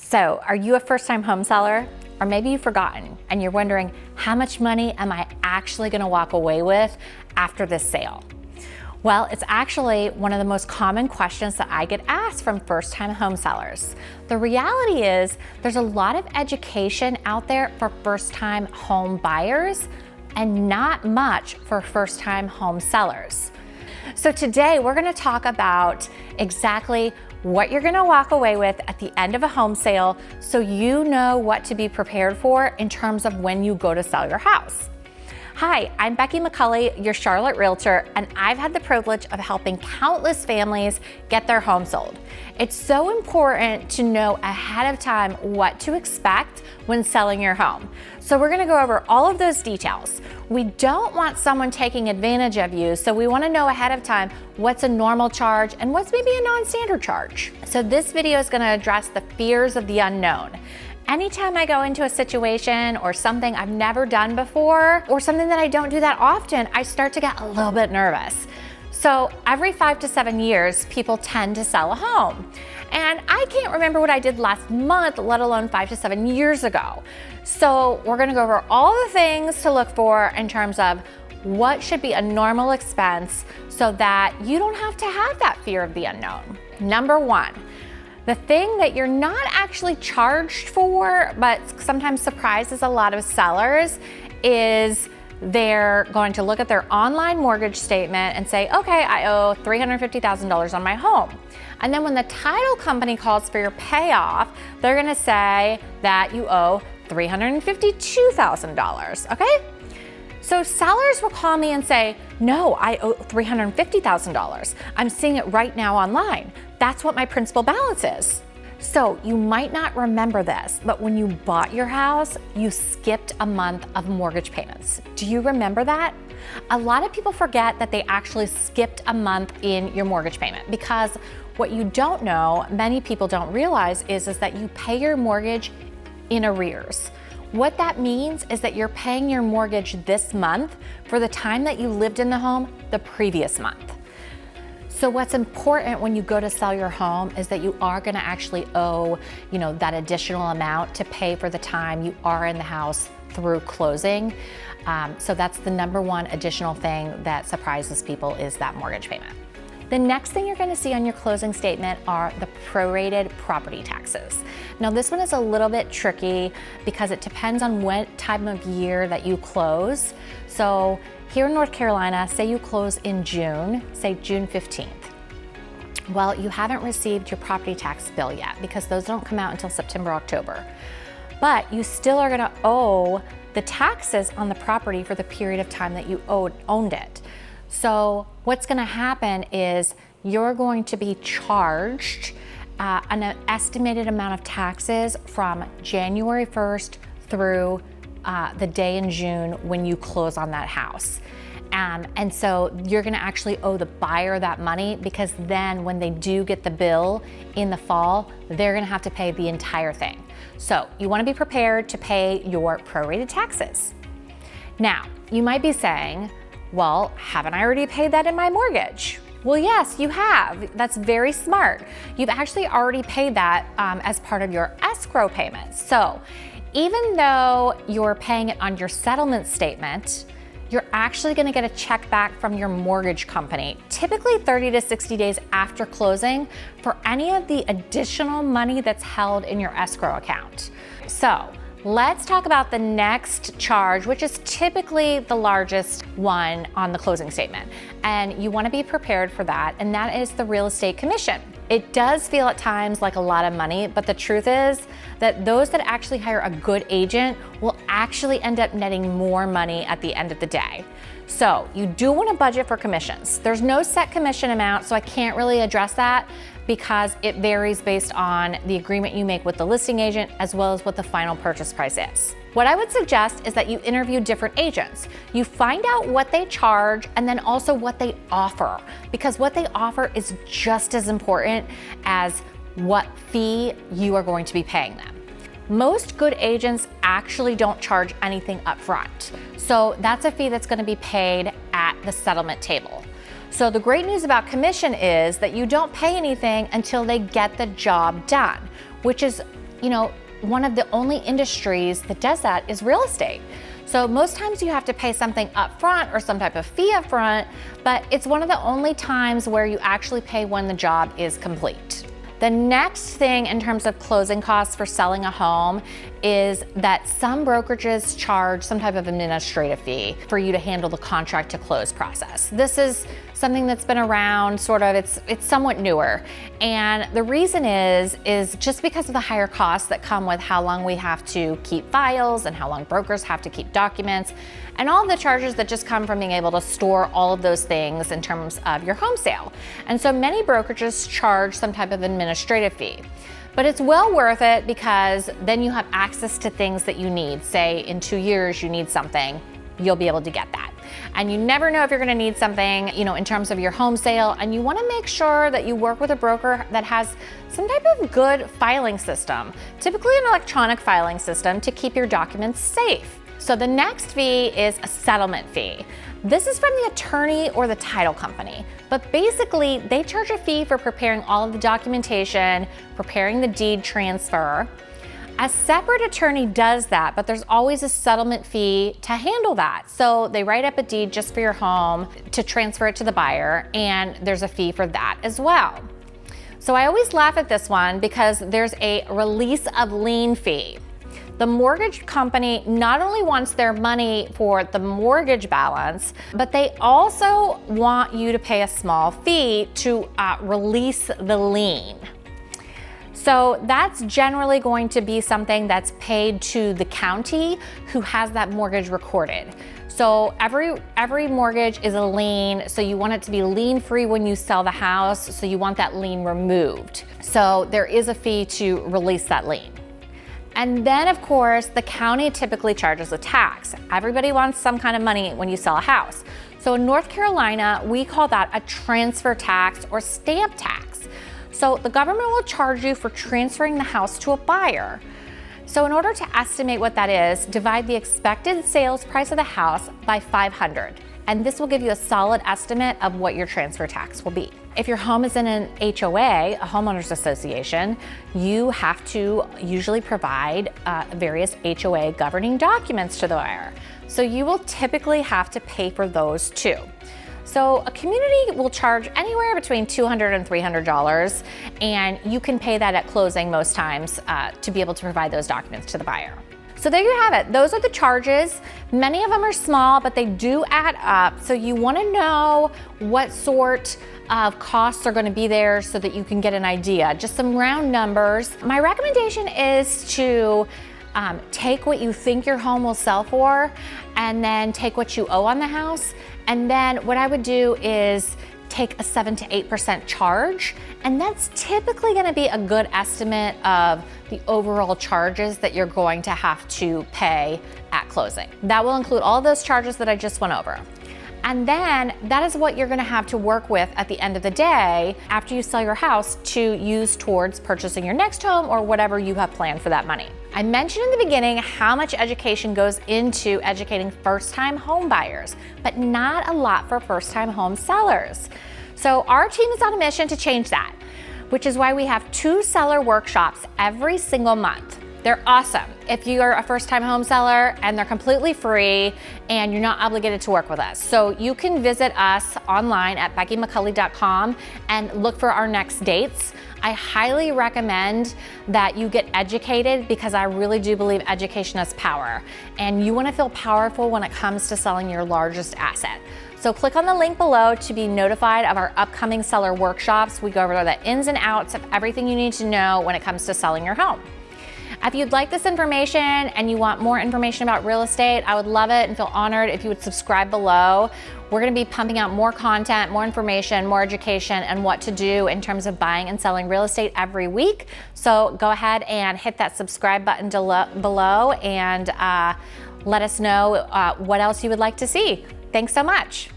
So, are you a first-time home seller? Or maybe you've forgotten and you're wondering, how much money am I actually gonna walk away with after this sale? Well, it's actually one of the most common questions that I get asked from first-time home sellers. The reality is there's a lot of education out there for first-time home buyers and not much for first-time home sellers. So today we're gonna talk about exactly what you're gonna walk away with at the end of a home sale so you know what to be prepared for in terms of when you go to sell your house. Hi, I'm Becky McCully, your Charlotte Realtor, and I've had the privilege of helping countless families get their home sold. It's so important to know ahead of time what to expect when selling your home. So we're gonna go over all of those details. We don't want someone taking advantage of you, so we wanna know ahead of time what's a normal charge and what's maybe a non-standard charge. So this video is gonna address the fears of the unknown. Anytime I go into a situation or something I've never done before, or something that I don't do that often, I start to get a little bit nervous. So every 5 to 7 years, people tend to sell a home. And I can't remember what I did last month, let alone 5 to 7 years ago. So we're gonna go over all the things to look for in terms of what should be a normal expense so that you don't have to have that fear of the unknown. Number one, the thing that you're not actually charged for, but sometimes surprises a lot of sellers, is they're going to look at their online mortgage statement and say, okay, I owe $350,000 on my home. And then when the title company calls for your payoff, they're gonna say that you owe $352,000, okay? So sellers will call me and say, no, I owe $350,000. I'm seeing it right now online. That's what my principal balance is. So you might not remember this, but when you bought your house, you skipped a month of mortgage payments. Do you remember that? A lot of people forget that they actually skipped a month in your mortgage payment, because what you don't know, many people don't realize, is that you pay your mortgage in arrears. What that means is that you're paying your mortgage this month for the time that you lived in the home the previous month. So what's important when you go to sell your home is that you are gonna actually owe, that additional amount to pay for the time you are in the house through closing. So that's the number one additional thing that surprises people, is that mortgage payment. The next thing you're gonna see on your closing statement are the prorated property taxes. Now this one is a little bit tricky because it depends on what time of year that you close. So here in North Carolina, say you close in June, say June 15th. Well, you haven't received your property tax bill yet because those don't come out until September, October. But you still are gonna owe the taxes on the property for the period of time that you owned it. So what's gonna happen is you're going to be charged an estimated amount of taxes from January 1st through the day in June when you close on that house. And so you're gonna actually owe the buyer that money, because then when they do get the bill in the fall, they're gonna have to pay the entire thing. So you wanna be prepared to pay your prorated taxes. Now, you might be saying, well, haven't I already paid that in my mortgage? Well, yes, you have. That's very smart. You've actually already paid that as part of your escrow payments. So even though you're paying it on your settlement statement, you're actually gonna get a check back from your mortgage company, typically 30 to 60 days after closing, for any of the additional money that's held in your escrow account. So let's talk about the next charge, which is typically the largest one on the closing statement. And you wanna be prepared for that, and that is the real estate commission. It does feel at times like a lot of money, but the truth is that those that actually hire a good agent will actually end up netting more money at the end of the day. So you do want to budget for commissions. There's no set commission amount, so I can't really address that because it varies based on the agreement you make with the listing agent as well as what the final purchase price is. What I would suggest is that you interview different agents. You find out what they charge and then also what they offer, because what they offer is just as important as what fee you are going to be paying them. Most good agents actually don't charge anything up front. So that's a fee that's going to be paid at the settlement table. So the great news about commission is that you don't pay anything until they get the job done, which is one of the only industries that does that is real estate. So most times you have to pay something up front or some type of fee up front, but it's one of the only times where you actually pay when the job is complete. The next thing in terms of closing costs for selling a home is that some brokerages charge some type of administrative fee for you to handle the contract to close process. This is something that's been around it's somewhat newer. And the reason is just because of the higher costs that come with how long we have to keep files and how long brokers have to keep documents and all of the charges that just come from being able to store all of those things in terms of your home sale. And so many brokerages charge some type of administrative fee. But it's well worth it because then you have access to things that you need. Say in 2 years you need something, you'll be able to get that. And you never know if you're gonna need something, in terms of your home sale, and you wanna make sure that you work with a broker that has some type of good filing system, typically an electronic filing system to keep your documents safe. So the next fee is a settlement fee. This is from the attorney or the title company, but basically they charge a fee for preparing all of the documentation, preparing the deed transfer. A separate attorney does that, but there's always a settlement fee to handle that. So they write up a deed just for your home to transfer it to the buyer, and there's a fee for that as well. So I always laugh at this one because there's a release of lien fee. The mortgage company not only wants their money for the mortgage balance, but they also want you to pay a small fee to release the lien. So that's generally going to be something that's paid to the county who has that mortgage recorded. So every mortgage is a lien, so you want it to be lien free when you sell the house, so you want that lien removed. So there is a fee to release that lien. And then of course, the county typically charges a tax. Everybody wants some kind of money when you sell a house. So in North Carolina, we call that a transfer tax or stamp tax. So the government will charge you for transferring the house to a buyer. So in order to estimate what that is, divide the expected sales price of the house by 500. And this will give you a solid estimate of what your transfer tax will be. If your home is in an HOA, a homeowners association, you have to usually provide various HOA governing documents to the buyer. So you will typically have to pay for those too. So a community will charge anywhere between $200 and $300, and you can pay that at closing most times to be able to provide those documents to the buyer. So there you have it. Those are the charges. Many of them are small, but they do add up. So you want to know what sort of costs are going to be there so that you can get an idea. Just some round numbers. My recommendation is to take what you think your home will sell for and then take what you owe on the house. And then what I would do is take a 7 to 8% charge, and that's typically going to be a good estimate of the overall charges that you're going to have to pay at closing. That will include all those charges that I just went over. And then that is what you're going to have to work with at the end of the day after you sell your house to use towards purchasing your next home or whatever you have planned for that money. I mentioned in the beginning how much education goes into educating first-time home buyers, but not a lot for first-time home sellers. So our team is on a mission to change that, which is why we have 2 seller workshops every single month. They're awesome if you are a first-time home seller, and they're completely free and you're not obligated to work with us. So you can visit us online at beckymccully.com and look for our next dates. I highly recommend that you get educated because I really do believe education is power, and you want to feel powerful when it comes to selling your largest asset. So click on the link below to be notified of our upcoming seller workshops. We go over the ins and outs of everything you need to know when it comes to selling your home. If you'd like this information and you want more information about real estate, I would love it and feel honored if you would subscribe below. We're going to be pumping out more content, more information, more education, and what to do in terms of buying and selling real estate every week. So go ahead and hit that subscribe button below and let us know what else you would like to see. Thanks so much.